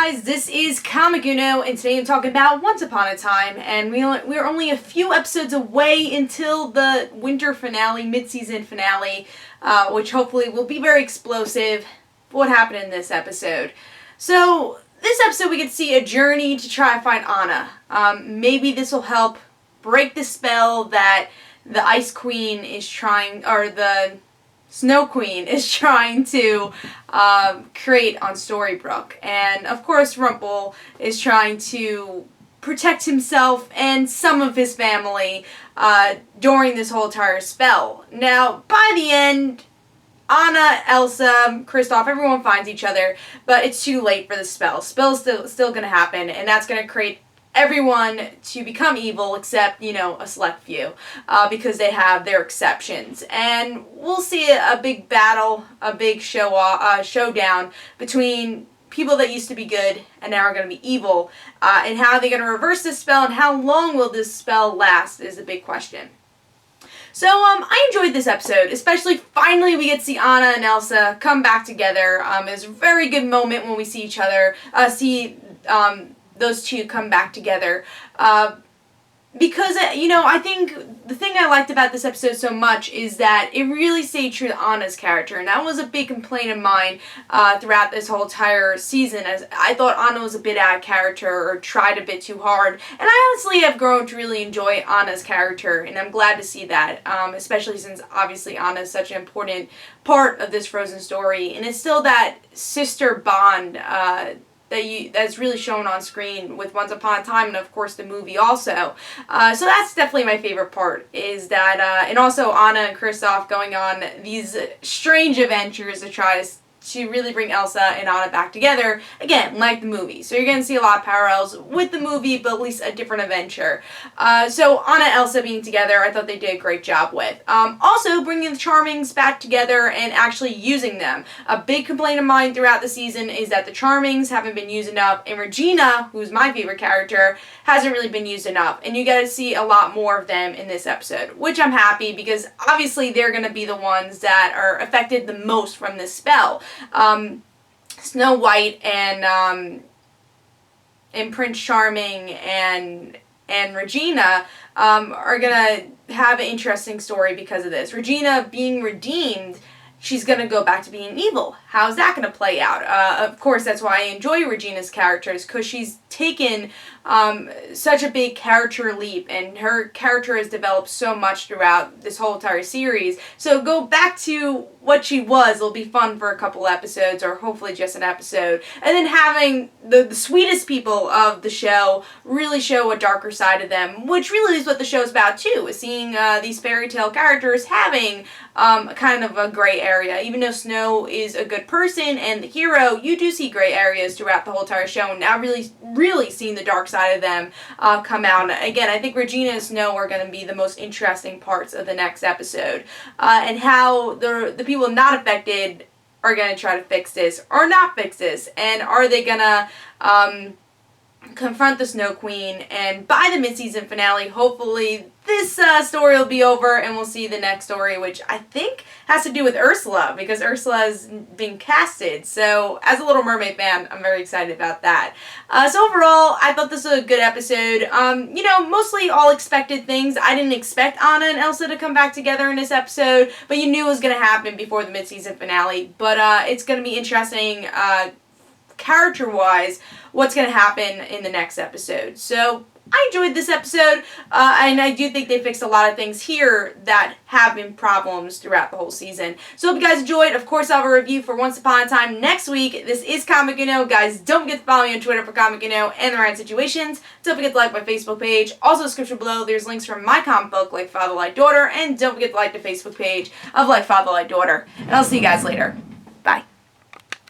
guys, this is Comic Uno, and today I'm talking about Once Upon a Time, and we're only a few episodes away until the winter finale, mid-season finale, which hopefully will be very explosive. What happened in this episode? So, this episode we get to see a journey to try and find Anna. Maybe this will help break the spell that the Ice Queen is trying, or the Snow Queen is trying to create on Storybrooke. And of course Rumple is trying to protect himself and some of his family during this whole entire spell. Now, by the end, Anna, Elsa, Kristoff, everyone finds each other, but it's too late for the spell. Spell's still going to happen, and that's going to create everyone to become evil except, a select few, because they have their exceptions. And we'll see a big battle, a big showdown between people that used to be good and now are going to be evil, and how are they going to reverse this spell, and how long will this spell last is the big question. So, I enjoyed this episode, especially finally we get to see Anna and Elsa come back together. It was a very good moment when we see each other, those two come back together, because, I think the thing I liked about this episode so much is that it really stayed true to Anna's character, and that was a big complaint of mine throughout this whole entire season, as I thought Anna was a bit out of character or tried a bit too hard, and I honestly have grown to really enjoy Anna's character, and I'm glad to see that, especially since obviously Anna is such an important part of this Frozen story, and it's still that sister bond that's really shown on screen with Once Upon a Time, and of course the movie also. So that's definitely my favorite part, is that, and also Anna and Kristoff going on these strange adventures to try to really bring Elsa and Anna back together, again, like the movie. So you're going to see a lot of parallels with the movie, but at least a different adventure. So Anna and Elsa being together, I thought they did a great job with. Also, bringing the Charmings back together and actually using them. A big complaint of mine throughout the season is that the Charmings haven't been used enough, and Regina, who's my favorite character, hasn't really been used enough. And you get to see a lot more of them in this episode, which I'm happy, because obviously they're going to be the ones that are affected the most from this spell. Snow White and Prince Charming and Regina are gonna have an interesting story because of this. Regina being redeemed, she's gonna go back to being evil. How's that gonna play out? Of course, that's why I enjoy Regina's characters, because she's taken such a big character leap, and her character has developed so much throughout this whole entire series. So go back to what she was. It'll be fun for a couple episodes, or hopefully just an episode. And then having the sweetest people of the show really show a darker side of them, which really is what the show's about too, is seeing these fairy tale characters having kind of a gray area. Even though Snow is a good person and the hero, you do see gray areas throughout the whole entire show, and now really seeing the dark side of them come out. Again, I think Regina and Snow are going to be the most interesting parts of the next episode, and how the people not affected are going to try to fix this or not fix this, and are they going to confront the Snow Queen, and by the mid-season finale, hopefully this story will be over and we'll see the next story, which I think has to do with Ursula, because Ursula is being casted. So as a Little Mermaid fan, I'm very excited about that. So overall, I thought this was a good episode. Mostly all expected things. I didn't expect Anna and Elsa to come back together in this episode, but you knew it was going to happen before the mid-season finale. But it's going to be interesting character-wise what's going to happen in the next episode. So I enjoyed this episode, and I do think they fixed a lot of things here that have been problems throughout the whole season. So hope you guys enjoyed. Of course, I'll have a review for Once Upon a Time next week. This is Comic Uno. Guys, don't forget to follow me on Twitter for Comic Uno and The Ryan Situations. Don't forget to like my Facebook page. Also, in the description below, there's links from my comic book, Like Father, Like Daughter, and don't forget to like the Facebook page of Like Father, Like Daughter. And I'll see you guys later. Bye.